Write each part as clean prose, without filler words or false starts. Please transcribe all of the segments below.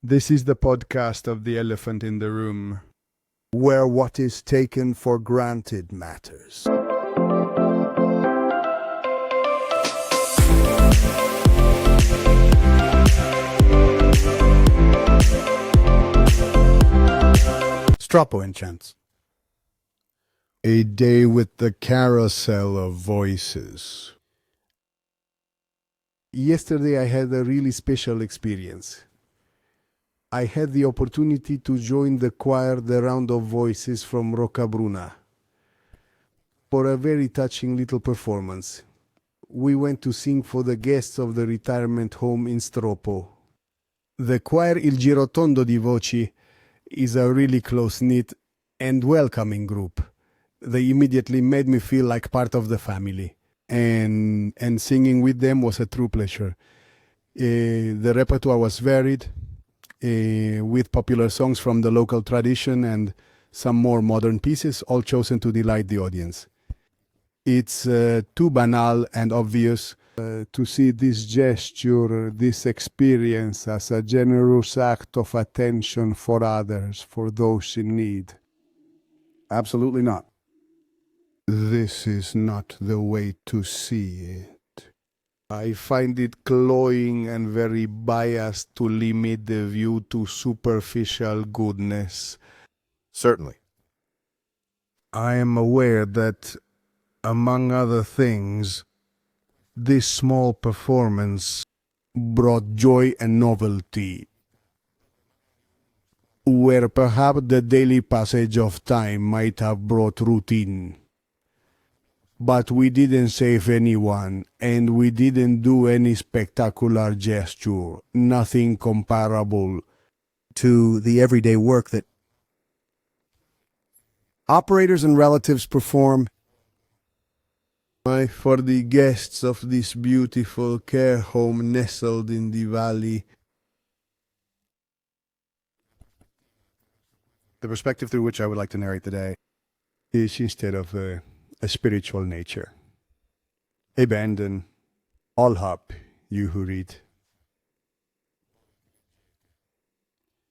This is the podcast of the elephant in the room. Where what is taken for granted matters. Stroppo enchants. A day with the carousel of voices. Yesterday I had a really special experience. I had the opportunity to join the choir The Round of Voices from Roccabruna for a very touching little performance. We went to sing for the guests of the retirement home in Stroppo. The choir Il Girotondo di Voci is a really close-knit and welcoming group. They immediately made me feel like part of the family, and singing with them was a true pleasure. The repertoire was varied, with popular songs from the local tradition and some more modern pieces, all chosen to delight the audience. It's too banal and obvious to see this gesture, this experience as a generous act of attention for others, for those in need. Absolutely not. This is not the way to see it. I find it cloying and very biased to limit the view to superficial goodness. Certainly. I am aware that, among other things, this small performance brought joy and novelty, where perhaps the daily passage of time might have brought routine. But we didn't save anyone, and we didn't do any spectacular gesture, nothing comparable To the everyday work that operators and relatives perform. For the guests of this beautiful care home nestled in the valley. The perspective through which I would like to narrate the day is instead of a spiritual nature. Abandon all hope, you who read.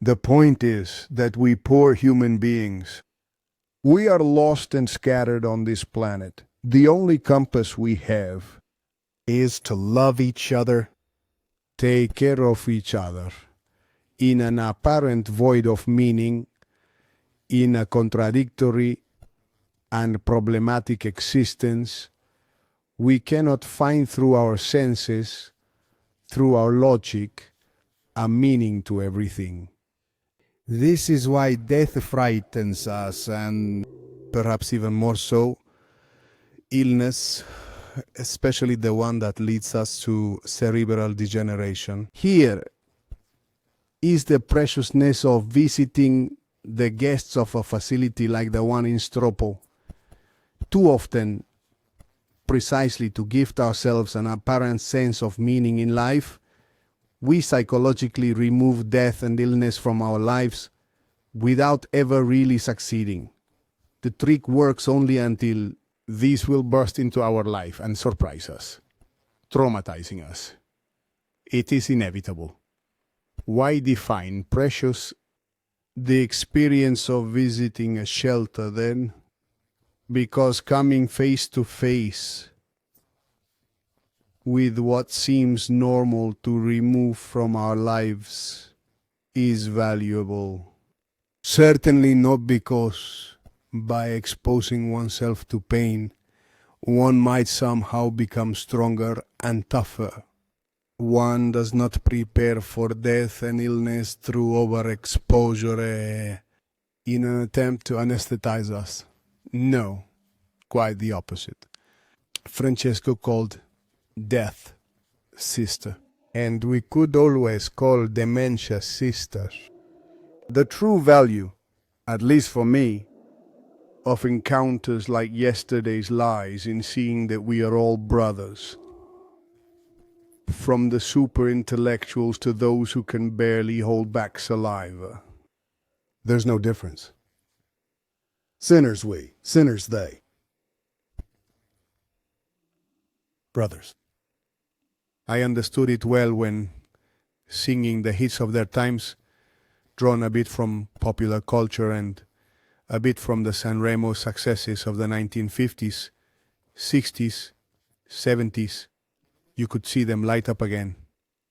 The point is that we poor human beings, we are lost and scattered on this planet. The only compass we have is to love each other, take care of each other, in an apparent void of meaning, in a contradictory and problematic existence. We cannot find through our senses, through our logic, a meaning to everything. This is why death frightens us, and perhaps even more so, illness, especially the one that leads us to cerebral degeneration. Here is the preciousness of visiting the guests of a facility like the one in Stroppo. Too often, precisely to gift ourselves an apparent sense of meaning in life, we psychologically remove death and illness from our lives without ever really succeeding. The trick works only until these will burst into our life and surprise us, traumatizing us. It is inevitable. Why define precious the experience of visiting a shelter then? Because coming face to face with what seems normal to remove from our lives is valuable. Certainly not because, by exposing oneself to pain, one might somehow become stronger and tougher. One does not prepare for death and illness through overexposure in an attempt to anesthetize us. No, quite the opposite. Francesco called death sister, and we could always call dementia sister. The true value, at least for me, of encounters like yesterday's lies in seeing that we are all brothers. From the super intellectuals to those who can barely hold back saliva. There's no difference. Sinners we, sinners they. Brothers. I understood it well when, singing the hits of their times, drawn a bit from popular culture and a bit from the Sanremo successes of the 1950s, 60s, 70s. You could see them light up again.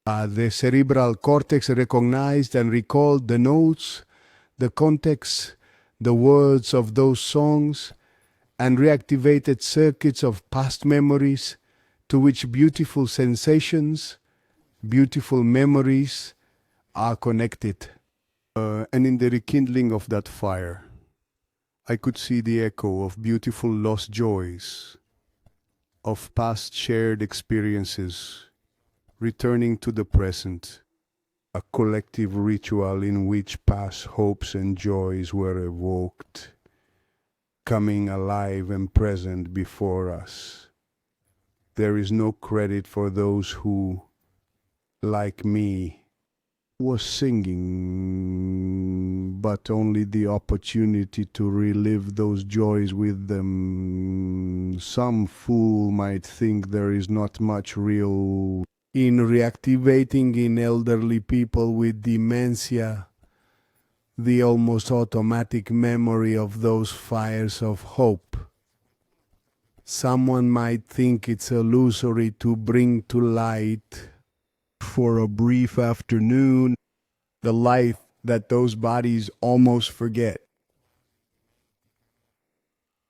The cerebral cortex recognized and recalled the notes, the context, the words of those songs, and reactivated circuits of past memories to which beautiful sensations, beautiful memories are connected. And in the rekindling of that fire, I could see the echo of beautiful lost joys, of past shared experiences, returning to the present, a collective ritual in which past hopes and joys were evoked, coming alive and present before us. There is no credit for those who, like me, was singing, but only the opportunity to relive those joys with them. Some fool might think there is not much real in reactivating in elderly people with dementia the almost automatic memory of those fires of hope. Someone might think it's illusory to bring to light for a brief afternoon the life that those bodies almost forget.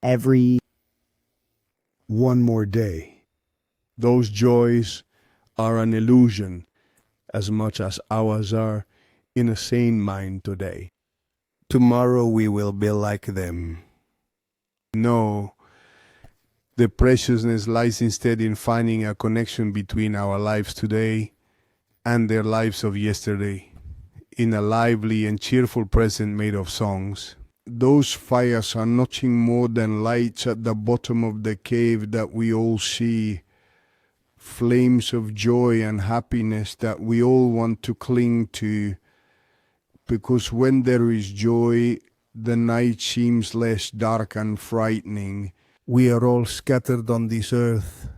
Every One more day. Those joys are an illusion as much as ours are in a sane mind today. Tomorrow we will be like them. No, the preciousness lies instead in finding a connection between our lives today and their lives of yesterday, in a lively and cheerful present made of songs. Those fires are nothing more than lights at the bottom of the cave that we all see, flames of joy and happiness that we all want to cling to, because when there is joy, the night seems less dark and frightening. We are all scattered on this earth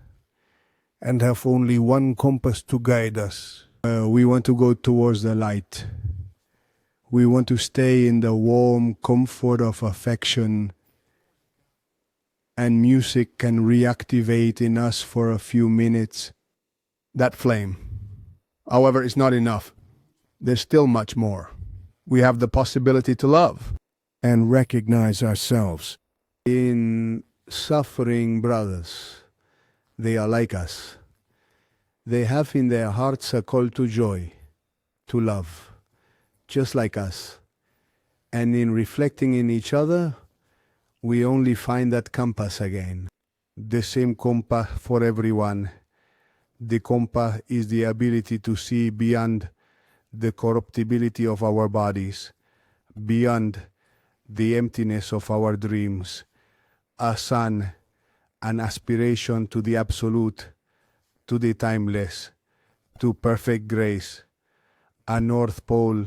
and have only one compass to guide us. We want to go towards the light. We want to stay in the warm comfort of affection, and music can reactivate in us for a few minutes that flame. However, it's not enough. There's still much more. We have the possibility to love and recognize ourselves in suffering brothers. They are like us. They have in their hearts a call to joy, to love, just like us. And in reflecting in each other, we only find that compass again. The same compass for everyone. The compass is the ability to see beyond the corruptibility of our bodies, beyond the emptiness of our dreams, a sun, an aspiration to the absolute, to the timeless, to perfect grace, a North Pole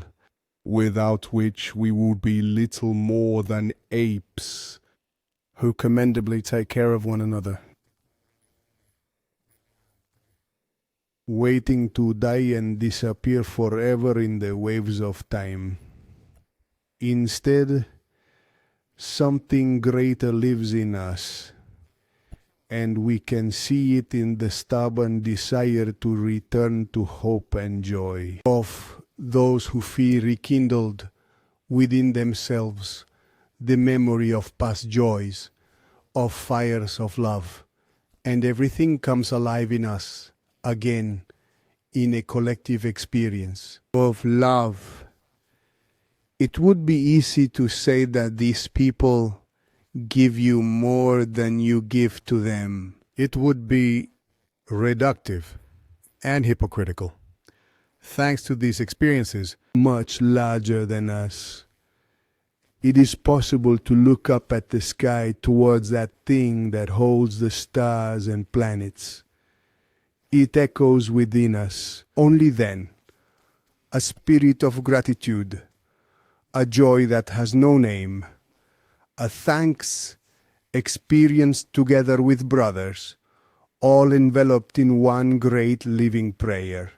without which we would be little more than apes who commendably take care of one another, waiting to die and disappear forever in the waves of time. Instead, something greater lives in us, and we can see it in the stubborn desire to return to hope and joy of those who feel rekindled within themselves the memory of past joys, of fires of love, and everything comes alive in us again in a collective experience of love. It would be easy to say that these people give you more than you give to them. It would be reductive and hypocritical. Thanks to these experiences, much larger than us, it is possible to look up at the sky towards that thing that holds the stars and planets. It echoes within us. Only then, a spirit of gratitude, a joy that has no name, a thanks experienced together with brothers, all enveloped in one great living prayer.